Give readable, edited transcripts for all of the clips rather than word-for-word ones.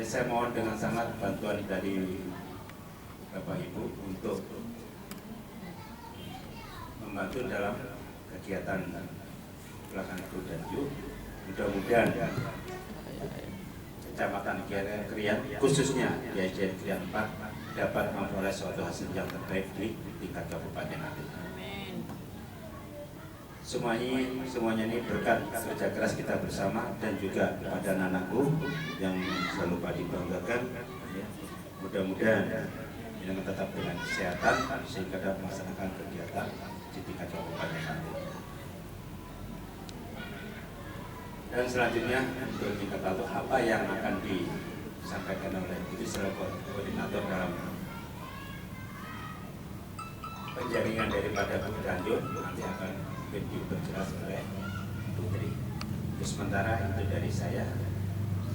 Ya, saya mohon dengan sangat bantuan dari Bapak Ibu untuk membantu dalam kegiatan pelaksanaan Budanju. Mudah-mudahan Kecamatan Krian, khususnya di SDN Krian 4, dapat memperoleh suatu hasil yang terbaik di tingkat kabupaten nanti. Semuanya ini berkat kerja keras kita bersama dan juga kepada anakku yang selalu Pak dibanggakan. Mudah-mudahan dengan tetap dengan kesehatan sehingga dapat melaksanakan kegiatan di tingkat kabupaten nanti. Dan selanjutnya untuk tingkat lalu apa yang akan disampaikan oleh itu selaku koordinator dalam penjaringan daripada Budanju nanti akan diperjelas oleh Putri. Untuk sementara itu dari saya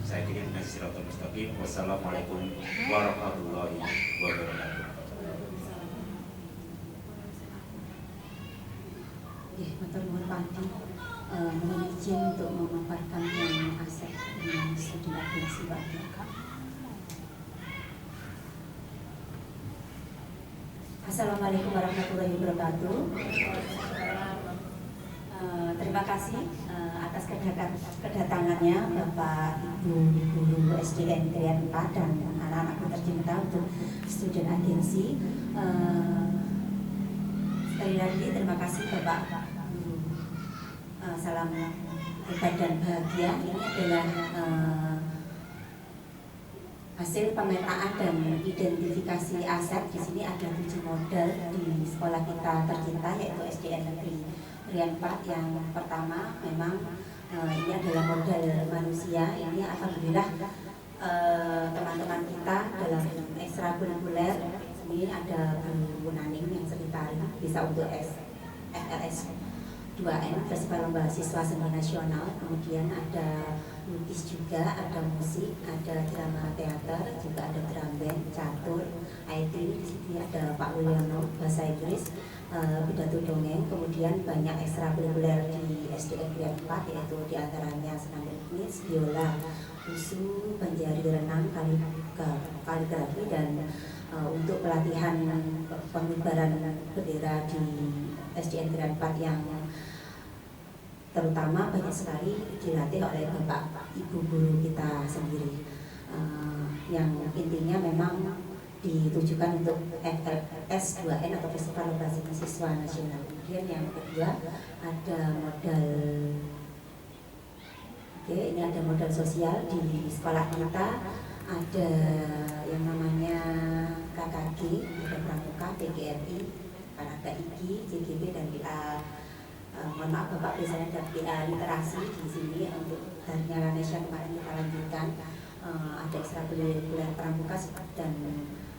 kira dengan Siratul Mustaqim. Wassalamualaikum warahmatullahi wabarakatuh. Matur nuwun Pandi, mohon izin untuk memaparkan yang aset dengan studi agensi Pak. Assalamualaikum warahmatullahi wabarakatuh. Terima kasih atas kedatangannya Bapak Ibu Guru SDN Krian 4 dan anak-anakku tercinta untuk studi agensi. Sekali lagi terima kasih Bapak Guru. Salam hebat dan bahagia. Ini adalah hasil pemetaan dan identifikasi aset. Di sini ada 7 model di sekolah kita tercinta yaitu SDN Negeri Krian 4. Yang pertama memang ini adalah model manusia. Ini alhamdulillah teman-teman kita dalam ekstrakurikuler ini ada Bu Naning yang sekitar bisa untuk FLS 2N Festival Lomba Siswa Seni Nasional, kemudian ada lukis juga, ada musik, ada drama teater, juga ada drum band, catur, IT, di sini ada Pak Wulyono, bahasa Inggris, pidato dongeng, kemudian banyak ekstrakurikuler di SDN Krian 4 yaitu diantaranya senam teknis, biola, wusu, banjari renang, kaligrafi, dan untuk pelatihan pengibaran bendera di SDN Krian 4 yang terutama banyak sekali dilatih oleh Bapak Ibu Guru kita sendiri, yang intinya memang ditujukan untuk FLS 2N atau Festival Lomba Seni Siswa Nasional. Kemudian yang kedua ada modal, ini ada modal sosial di sekolah kita, ada yang namanya KKG, ada Pramuka, PGRI, ada IGI, JGB, dan BA. Mohon maaf Bapak, biasanya ada BA literasi di sini untuk dari Indonesia kemarin kita lanjutkan. Ada ekstrakurikuler Pramuka, dan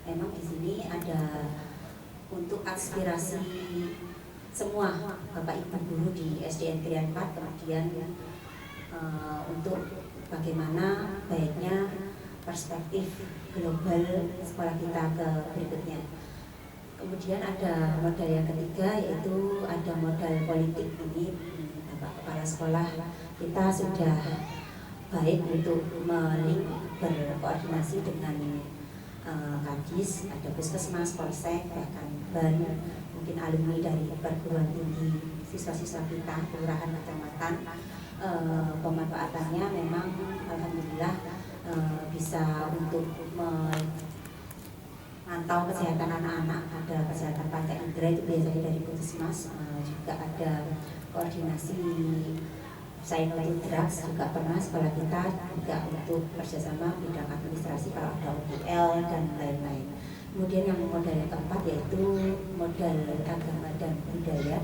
memang di sini ada untuk aspirasi semua Bapak Ibu Guru di SDN Krian 4, kemudian untuk bagaimana baiknya perspektif global sekolah kita ke berikutnya. Kemudian ada modal yang ketiga yaitu ada modal politik. Ini Bapak Kepala Sekolah kita sudah baik untuk berkoordinasi dengan Kadis, ada Puskesmas, Polsek, bahkan BAN, mungkin alumni dari perguruan tinggi siswa-siswa kita, kelurahan, kecamatan. Pemanfaatannya memang alhamdulillah bisa untuk mantau kesehatan anak-anak, ada kesehatan pantai indera itu biasanya dari Puskesmas, juga ada koordinasi Sainul Drugs juga pernah sekolah kita juga untuk kerjasama bidang administrasi kalau ada UPL dan lain-lain. Kemudian yang modal yang keempat yaitu modal agama dan budaya.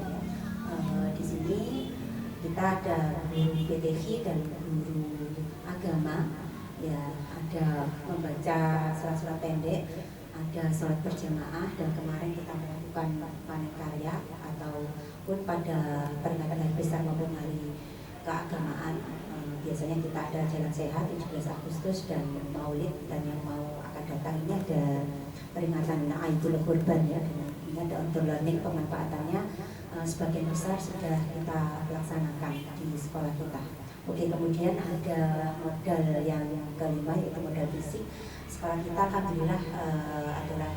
Di sini kita ada guru PTK dan guru agama, ya ada membaca surat-surat pendek, ada sholat berjamaah, dan kemarin kita melakukan panen karya ataupun pada peringatan hari besar maupun hari keagamaan. Biasanya kita ada jalan sehat 17 Agustus dan Maulid, dan yang mau akan datang ini ada peringatan Aidul Kurban ya, dan ini ada outdoor learning. Pemanfaatannya sebagian besar sudah kita laksanakan di sekolah kita. Oke, kemudian ada modal yang kelima yaitu modal fisik. Sekolah kita alhamdulillah adalah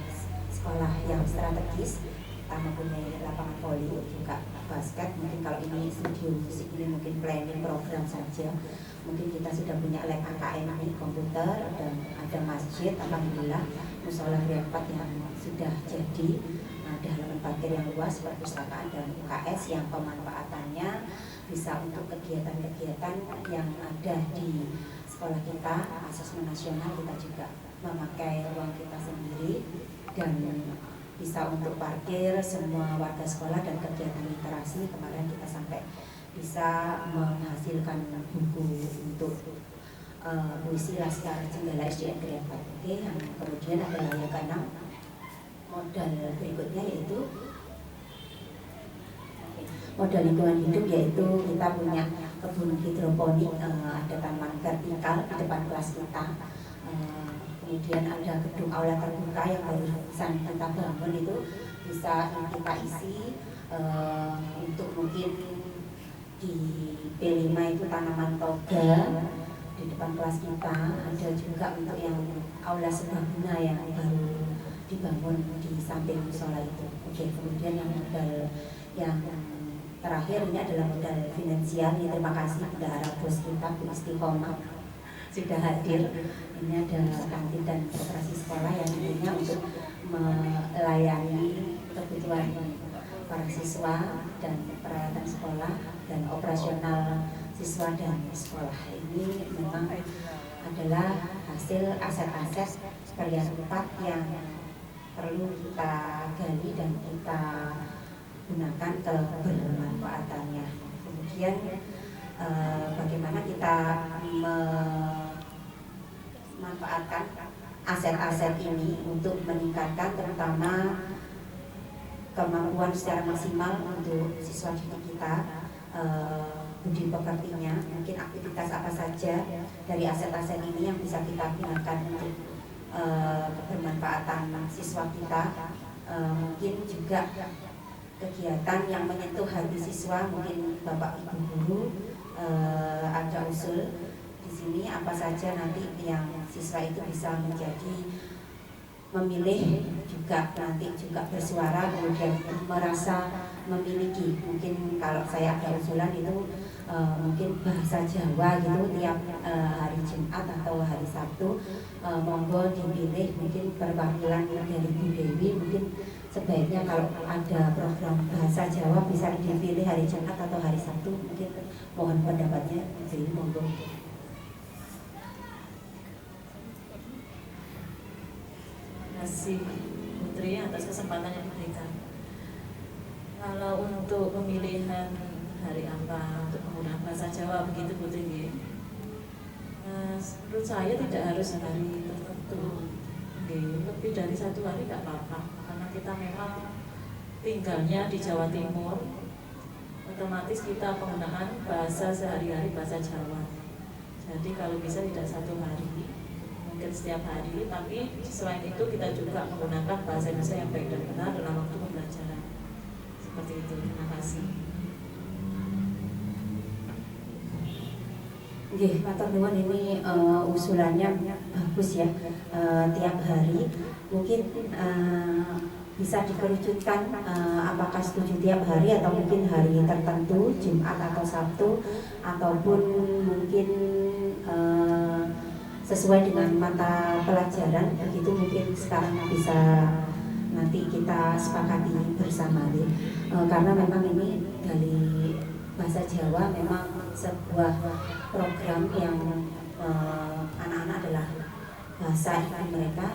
sekolah yang strategis. Kita mempunyai lapangan voli, juga basket. Mungkin kalau ini studio musik ini mungkin planning program saja. Mungkin kita sudah punya lab AKM komputer dan ada masjid, alhamdulillah musola Grian 4 yang sudah jadi, ada halaman parkir yang luas, perpustakaan dan UKS yang pemanfaatannya bisa untuk kegiatan-kegiatan yang ada di sekolah kita. Asesmen nasional kita juga memakai ruang kita sendiri dan bisa untuk parkir semua warga sekolah dan kegiatan literasi. Kemarin kita sampai bisa menghasilkan buku untuk puisi Laskar Jenggala SDN Grian 4. Oke, yang kemudian adalah yang keenam, modal berikutnya yaitu modal lingkungan hidup, yaitu kita punya kebun hidroponik, ada taman vertikal di depan kelas kita. Kemudian ada gedung aula terbuka yang barusan kita bangun, itu bisa kita isi untuk mungkin di P5 itu tanaman toga di depan kelas kita. Ada juga untuk yang aula serbaguna yang baru dibangun di samping musola itu. Oke, kemudian yang modal yang terakhir ini adalah modal finansial. Ya, terima kasih bendahara bos kita Bu Istiqomah sudah hadir. Ini ada kantin dan koperasi sekolah yang tentunya untuk melayani kebutuhan para siswa dan peralatan sekolah dan operasional siswa dan sekolah. Ini memang adalah hasil aset-aset Grian 4 yang perlu kita gali dan kita gunakan kebermanfaatannya. Kemudian bagaimana kita memanfaatkan aset-aset ini untuk meningkatkan terutama kemampuan secara maksimal untuk siswa didik kita, budi pekertinya. Mungkin aktivitas apa saja dari aset-aset ini yang bisa kita gunakan untuk kebermanfaatan siswa kita. Mungkin juga kegiatan yang menyentuh hati siswa, mungkin Bapak Ibu guru ada usul di sini apa saja nanti yang siswa itu bisa menjadi memilih juga, nanti juga bersuara, kemudian merasa memiliki. Mungkin kalau saya ada usulan itu mungkin bahasa Jawa gitu tiap hari Jumat atau hari Sabtu, monggo dipilih mungkin perwakilan dari Bu Dewi. Mungkin sebaiknya kalau ada program bahasa Jawa bisa dipilih hari Jumat atau hari Sabtu. Mungkin mohon pendapatnya dari monggo. Terima kasih Putri atas kesempatan yang diberikan. Kalau untuk pemilihan hari apa untuk penggunaan bahasa Jawa begitu Putri, menurut saya tidak harus hari tertentu, lebih dari satu hari tidak apa-apa, karena kita memang tinggalnya di Jawa Timur, otomatis kita penggunaan bahasa sehari-hari bahasa Jawa. Jadi kalau bisa tidak satu hari, mungkin setiap hari, tapi selain itu kita juga menggunakan bahasa Indonesia yang baik dan benar dalam waktu pembelajaran. Seperti itu. Terima kasih. Oke, matur nuwun, ini usulannya bagus ya. Tiap hari mungkin bisa dikerucutkan, apakah setuju tiap hari atau mungkin hari tertentu Jumat atau Sabtu, ataupun mungkin sesuai dengan mata pelajaran begitu. Mungkin sekarang bisa nanti kita sepakati bersama nih, karena memang ini dari bahasa Jawa memang sebuah program yang anak-anak adalah bahasa ibu mereka,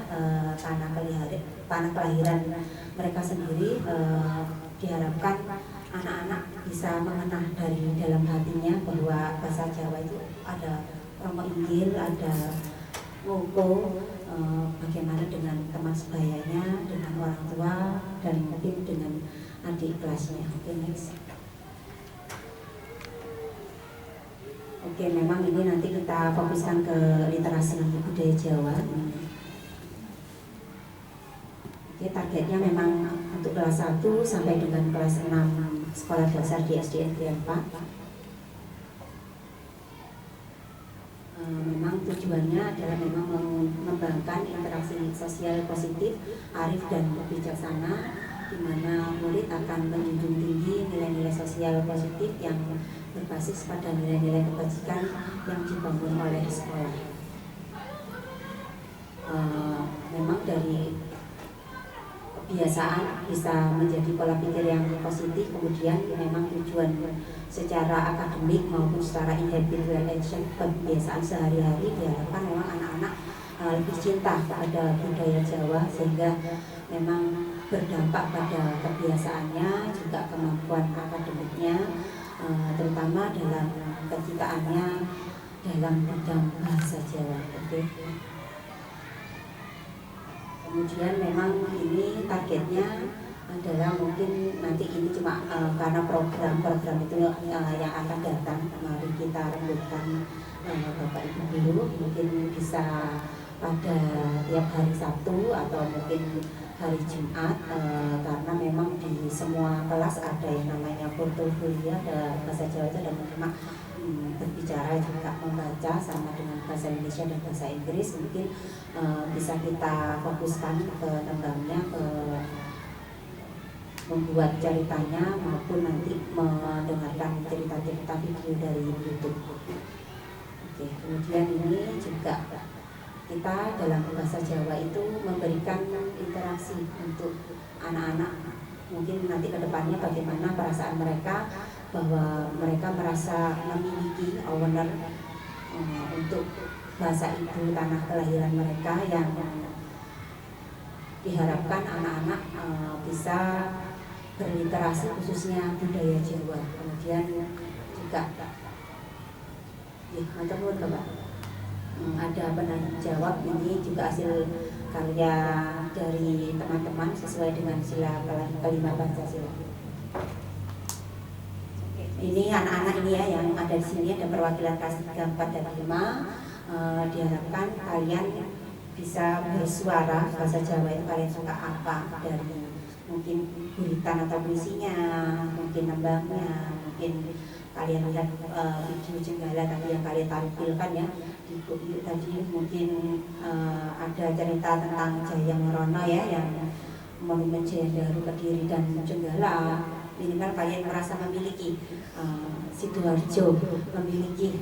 tanah kelahiran mereka sendiri. Diharapkan anak-anak bisa mengenal dari dalam hatinya bahwa bahasa Jawa itu ada Romo Inggil, ada Ngoko, bagaimana dengan teman sebayanya, dengan orang tua, dan mungkin dengan adik kelasnya. Oke, next. Oke, memang ini nanti kita fokuskan ke literasi budaya Jawa. Oke, targetnya memang untuk kelas 1 sampai dengan kelas 6 sekolah dasar di SDN Grian 4. Memang tujuannya adalah memang mengembangkan interaksi sosial positif, arif dan bijaksana, di mana murid akan menjunjung tinggi nilai-nilai sosial positif yang berbasis pada nilai-nilai kebajikan yang dibangun oleh sekolah. Memang dari kebiasaan bisa menjadi pola pikir yang positif, kemudian memang tujuan secara akademik maupun secara habitual action, kebiasaan sehari-hari diharapkan memang anak-anak lebih cinta pada budaya Jawa, sehingga memang berdampak pada kebiasaannya, juga kemampuan akademiknya, terutama dalam kecintaannya dalam bidang bahasa Jawa. Kemudian memang ini targetnya adalah mungkin nanti ini cuma karena program-program itu yang akan datang, mari kita rembukkan Bapak Ibu guru, mungkin bisa pada tiap hari Sabtu atau mungkin hari Jumat, karena memang di semua kelas ada yang namanya portofolio, ada bahasa Jawa dan cuma berbicara juga membaca sama dengan bahasa Indonesia dan bahasa Inggris. Mungkin bisa kita fokuskan ke tembangnya, ke membuat ceritanya maupun nanti mendengarkan cerita-cerita video dari YouTube. Oke, kemudian ini juga kita dalam bahasa Jawa itu memberikan interaksi untuk anak-anak. Mungkin nanti ke depannya bagaimana perasaan mereka, bahwa mereka merasa memiliki owner untuk bahasa ibu tanah kelahiran mereka, yang diharapkan anak-anak bisa berliterasi khususnya budaya Jawa. Kemudian juga ada penanya jawab, ini juga hasil karya dari teman-teman sesuai dengan sila kelima Pancasila. Ini anak-anak ini ya yang ada di sini, ada perwakilan kelas 3, 4, dan 5. Diharapkan kalian bisa bersuara bahasa Jawa itu kalian suka apa, dari mungkin guritan atau puisinya, mungkin nembangnya, mungkin kalian lihat video Jenggala tadi yang kalian tampilkan ya di buku tadi, mungkin ada cerita tentang Jayang Rono ya, yang monumen Jayandaru, Kediri dan Jenggala. Ini kan kalian merasa memiliki Sidoarjo, memiliki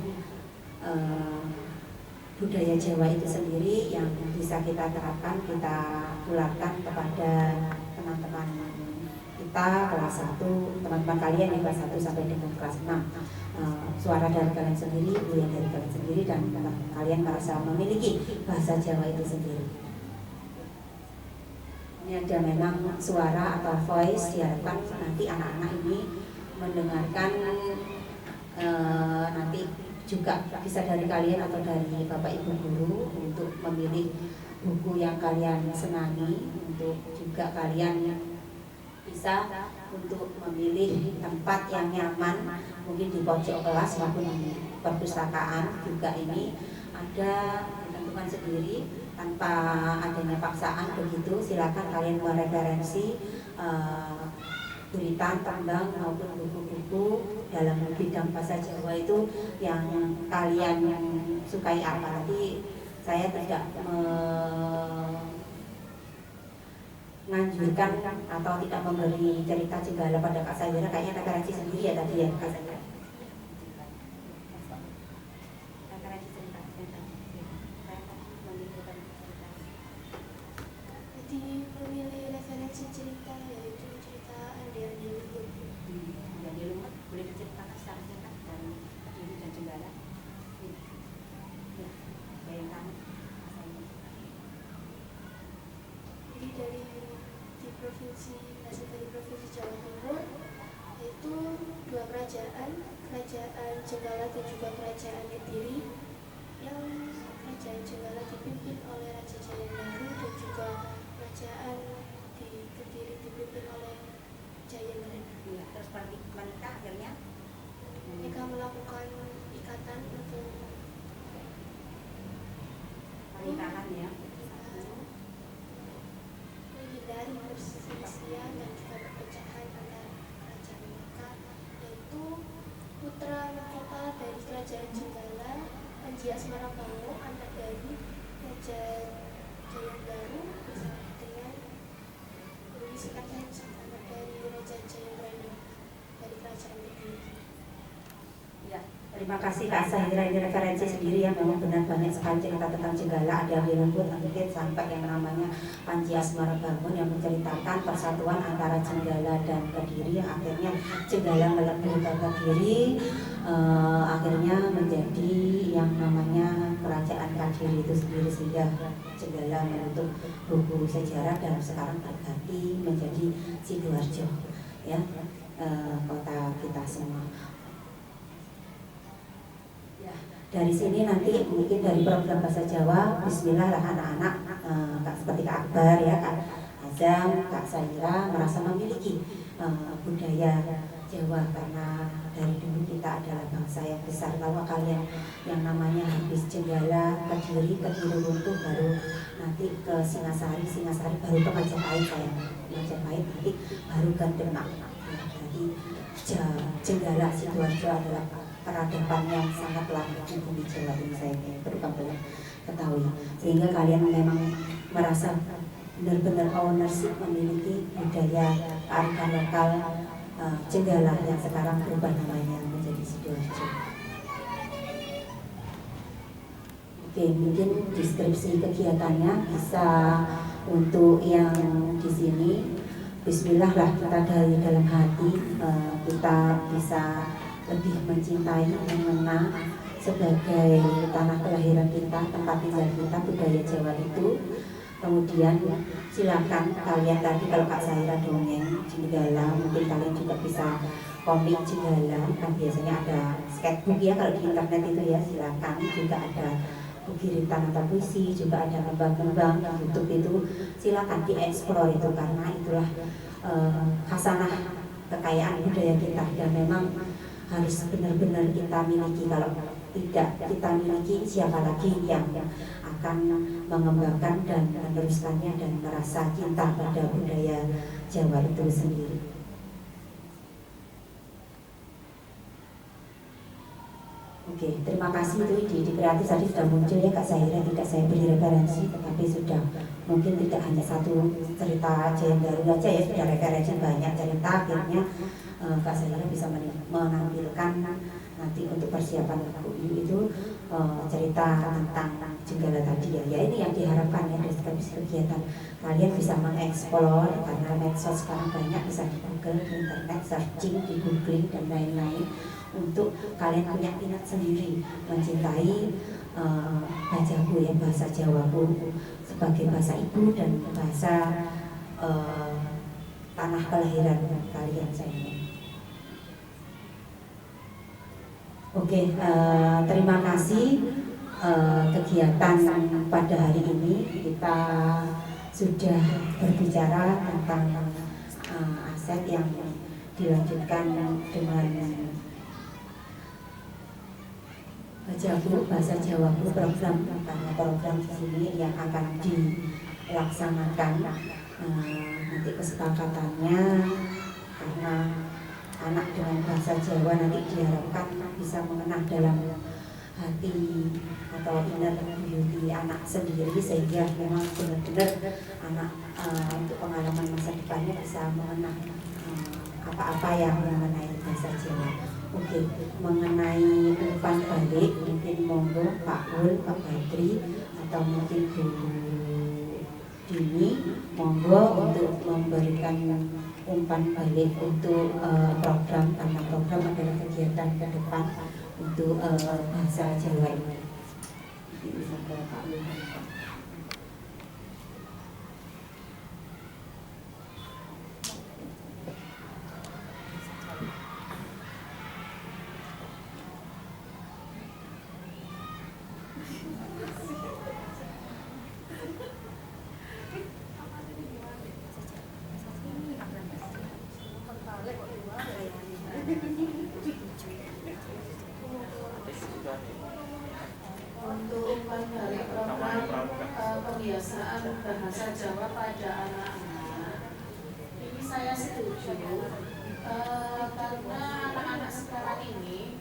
budaya Jawa itu sendiri yang bisa kita terapkan, kita tularkan kepada teman-teman kita kelas 1, teman-teman kalian yang kelas 1 sampai dengan kelas 6. Suara dari kalian sendiri, budaya dari kalian sendiri, dan kalian merasa memiliki bahasa Jawa itu sendiri. Ini ada memang suara atau voice, diharapkan nanti anak-anak ini mendengarkan, nanti juga bisa dari kalian atau dari Bapak Ibu guru untuk memilih buku yang kalian senangi, untuk juga kalian bisa untuk memilih tempat yang nyaman, mungkin di pojok kelas maupun di perpustakaan. Juga ini ada ditentukan sendiri tanpa adanya paksaan begitu. Silakan kalian mereferensi berita, tembang maupun buku-buku dalam bidang bahasa Jawa itu yang kalian sukai apa. Nanti saya tidak menganjurkan atau tidak memberi cerita Jenggala pada Kak Sayira, kayaknya referensi sendiri ya tadi ya Kak Sayira. Jadi memilih referensi cerita yaitu cerita Andian Lumut. Andian Lumut boleh diceritakan secara singkat dan Kediri dan Jenggala. Ya, bayangkan. Jadi dari provinsi Jawa Timur, yaitu 2 kerajaan Jenggala dan juga kerajaan Kediri, yang kerajaan Jenggala dipimpin oleh Raja Jayandaru dan juga kerajaan di Kediri dipimpin oleh Jayandaru. Ya, terus menikah akhirnya Mereka melakukan ikatan untuk pernikahan ya. menghindari perselisihan dan juga perpecahan antara kerajaan mereka, yaitu putra mahkota dari kerajaan Jenggala, Panji Asmarabangun, anak dari Raja Jayambaru, bersama dengan Dewi Sekartaji, anak dari Raja Jayambrana dari Kerajaan Kediri. Ya, terima kasih Kak Sahira. Ini referensi sendiri ya, memang benar banyak sekali cerita tentang Jenggala. Ada Wirembut, Angkit, sampai yang namanya Panji Asmarabangun yang menceritakan persatuan antara Jenggala dan Kediri, yang akhirnya Jenggala melebur ke Kediri, akhirnya menjadi yang namanya Kerajaan Kediri itu sendiri, sehingga Jenggala menutup buku sejarah dan sekarang terganti menjadi Sidoarjo, ya, kota kita semua. Dari sini nanti mungkin dari program bahasa Jawa, bismillah lah anak-anak, seperti Kak Akbar ya, Kak Azam, Kak Sahira merasa memiliki budaya Jawa, karena dari dulu kita adalah bangsa yang besar. Kalau kalian yang namanya habis Jenggala, Kediri runtuh, baru nanti ke Singasari baru ke Majapahit, Majapahit nanti baru ke Demak. Jadi Jenggala Sidoarjo adalah peradaban yang sangat lama di bumi Jawa ini, saya perlu kalian ketahui, sehingga kalian memang merasa benar-benar ownership memiliki budaya kearifan lokal Jenggala yang sekarang berubah namanya menjadi Sidoarjo. Oke, mungkin deskripsi kegiatannya bisa untuk yang di sini. Bismillah lah, kita dari dalam hati kita bisa lebih mencintai, mengenal sebagai tanah kelahiran kita, tempat tinggal kita, budaya Jawa itu. Kemudian silakan kalian tadi, kalau Kak Sahira dongeng Jenggala, mungkin kalian juga bisa komik Jenggala, kan biasanya ada sketchbook ya kalau di internet itu ya, silakan. Juga ada bukiritan atau puisi, juga ada kembang-kembang YouTube itu, silakan dieksplor itu, karena itulah khasanah kekayaan budaya kita, dan memang harus benar-benar kita miliki. Kalau tidak kita miliki, siapa lagi yang akan mengembangkan dan meneruskannya dan merasa cinta pada budaya Jawa itu sendiri. Oke, terima kasih. Itu di kreatif tadi sudah muncul ya Kak Sahira, tidak saya beri referensi, tetapi sudah mungkin tidak hanya satu cerita Jayambaru aja ya, sudah referensi banyak cerita. Akhirnya Kak Sahira bisa menampilkan nanti untuk persiapan buku itu cerita tentang Jenggala tadi ya. Ya ini yang diharapkan ya, dari kegiatan kalian bisa mengeksplor, karena medsos sekarang banyak, bisa di Google, di internet, searching, di googling dan lain-lain, untuk kalian punya minat sendiri mencintai bajaku ya, bahasa Jawaku sebagai bahasa ibu dan bahasa tanah kelahiran kalian saya. Oke, terima kasih. Kegiatan pada hari ini kita sudah berbicara tentang aset yang dilanjutkan dengan bahasa Jawaku, program di sini yang akan dilaksanakan. Nanti kesepakatannya, karena anak dengan bahasa Jawa nanti diharapkan bisa mengenang dalam hati atau inner beauty anak sendiri, sehingga memang benar-benar anak untuk pengalaman masa depannya bisa mengenang apa-apa yang mengenai bahasa Jawa. Oke, mengenai umpan balik mungkin monggo Pak Wul, Pak Badri, atau mungkin Bu Dini, monggo untuk memberikan umpan balik untuk program, karena program adalah kegiatan ke depan untuk bahasa Jawa ini. Untuk umpan balik program pembiasaan bahasa Jawa pada anak-anak, ini saya setuju, karena anak-anak sekarang ini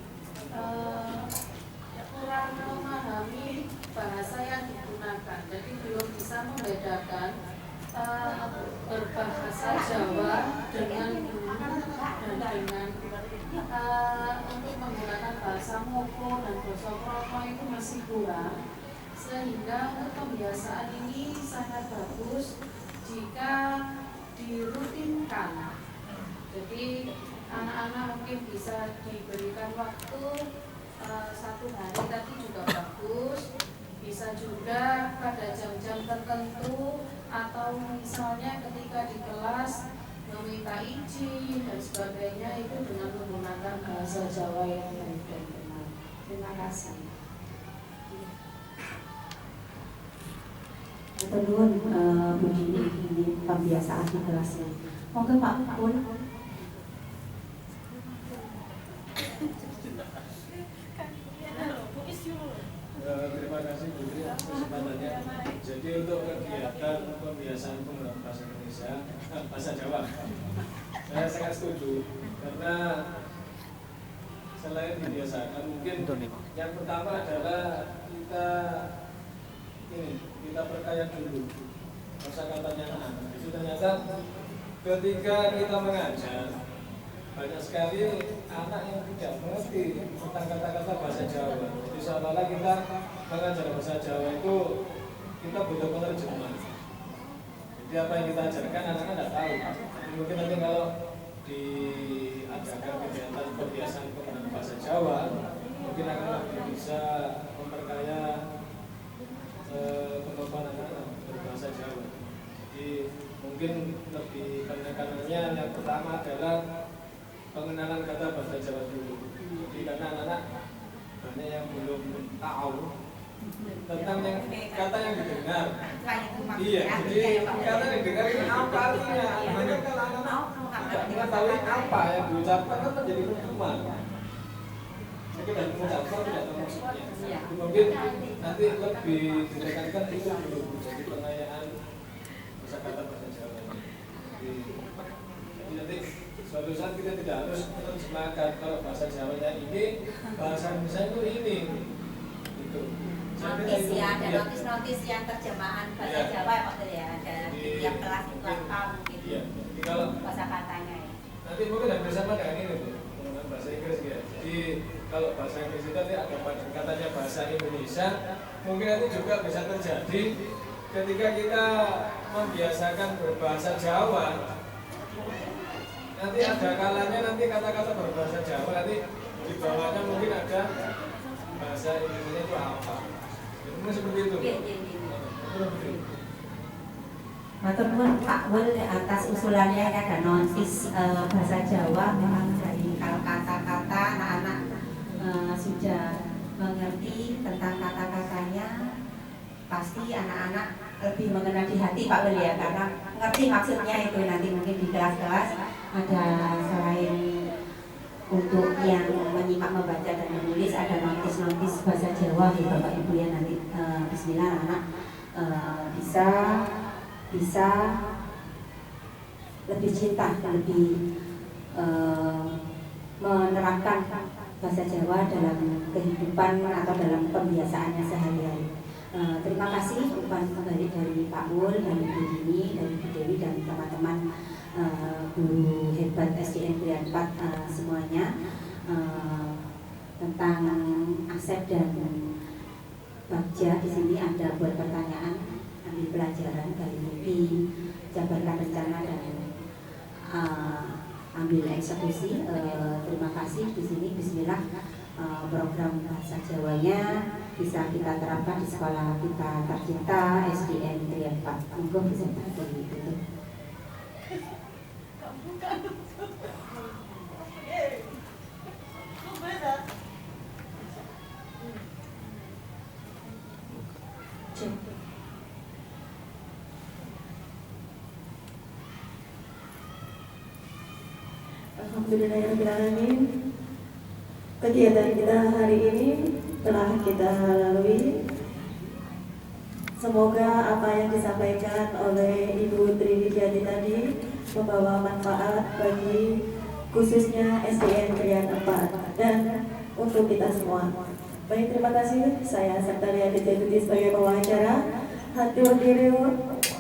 kurang memahami bahasa yang digunakan, jadi belum bisa membedakan berbahasa Jawa dengan dulu dan dengan untuk menggunakan bahasa Moko dan bahasa Kromo itu masih kurang, sehingga untuk pembiasaan ini sangat bagus jika dirutinkan. Jadi anak-anak mungkin bisa diberikan waktu 1 hari tadi juga bagus, bisa juga pada jam-jam tertentu atau misalnya ketika di kelas meminta izin dan sebagainya itu dengan menggunakan bahasa Jawa yang baik dan benar. Terima kasih. Terus begini ini pembiasaan di kelasnya. Monggo Pak Pun. Terima kasih Bu Tri kesempatannya. Jadi untuk kegiatan pembiasaan penggunaan bahasa Indonesia, bahasa Jawa, saya sangat setuju karena selain dibiasakan, mungkin yang pertama adalah kita perkaya dulu kosakatanya anak. Jadi ternyata ketika kita mengajar, banyak sekali anak yang tidak mengerti tentang kata-kata bahasa Jawa. Jadi seolah-olah kita mengajar bahasa Jawa itu kita butuh penerjemah. Jadi apa yang kita ajarkan anak-anak tidak tahu. Mungkin nanti kalau diadakan kegiatan pembiasaan penggunaan bahasa Jawa, mungkin akan lebih bisa memperkaya kemampuan anak-anak berbahasa Jawa. Jadi mungkin lebih penekanannya yang pertama adalah pengenalan kata bahasa Jawa dulu. Jadi karena anak-anak banyak yang belum tahu tentang yang kata yang didengar. Iya, jadi kata yang didengar ini apa artinya? Banyak kalau anak-anak tidak mengetahui apa yang diucapkan kan menjadi percuma. Sekedar mengucapkan tidak tahu maksudnya. Mungkin nanti lebih ditekankan itu dulu, jadi pengayaan kosakata bahasa Jawa. Jadi nanti suatu saat kita tidak harus menerjemahkan kalau bahasa Jawanya ini, bahasa Indonesia itu ini. Gitu. Notis ya, ada notis-notis yang terjemahan bahasa Jawa ya Pak ya, ada di tiap kelas itu apa mungkin. Iya. Jadi kalau bahasa katanya ya. Nanti mungkin hampir sama dengan ini Bu, menggunakan bahasa Inggris ya. Jadi kalau bahasa Inggris itu nanti ada katanya bahasa Indonesia, mungkin nanti juga bisa terjadi ketika kita membiasakan berbahasa Jawa. Nanti ada kalanya nanti kata-kata berbahasa Jawa nanti di bawahnya mungkin ada bahasa Indonesia itu apa. Mungkin seperti itu. Matur nuwun Pak Wul atas usulannya ada notis bahasa Jawa memang dari kata-kata anak-anak sudah mengerti tentang kata-katanya, pasti anak-anak lebih mengenal di hati Pak Wul ya, karena ngerti maksudnya itu. Nanti mungkin di kelas-kelas ada selain untuk yang menyimak membaca dan menulis ada notis-notis bahasa Jawa ya Bapak Ibu ya, nanti bismillah anak bisa lebih cinta, lebih menerapkan bahasa Jawa dalam kehidupan atau dalam pembiasaannya sehari-hari. Terima kasih umpan kembali dari Pak Wul, dari Bu Dini, dari Bu Dewi dan teman-teman guru hebat SDN Krian 4 semuanya tentang Asep dan Bagja. Di sini ada buat pertanyaan, ambil pelajaran dari mimpi, jabarkan rencana dan ambil eksekusi. Terima kasih. Di sini bismillah program bahasa Jawanya bisa kita terapkan di sekolah kita tercinta SDN Krian 4. Monggo bisa ditutup. Alhamdulillahirrahmanirrahim. Kegiatan kita hari ini telah kita lalui. Semoga apa yang disampaikan oleh Ibu Tri Widiati tadi membawa manfaat bagi khususnya SDN Krian 4 dan untuk kita semua. Baik, terima kasih. Saya Santalia Dejetuti sebagai pewawancara. Hatur diri,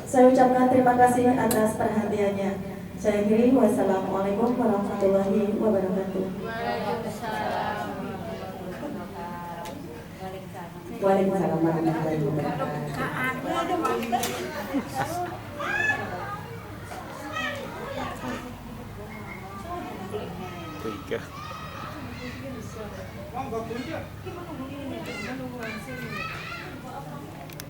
saya ucapkan terima kasih atas perhatiannya. Saya akhiri, wassalamualaikum warahmatullahi wabarakatuh. Waalaikumsalam warahmatullahi wabarakatuh. Tiga. Monggo Bu.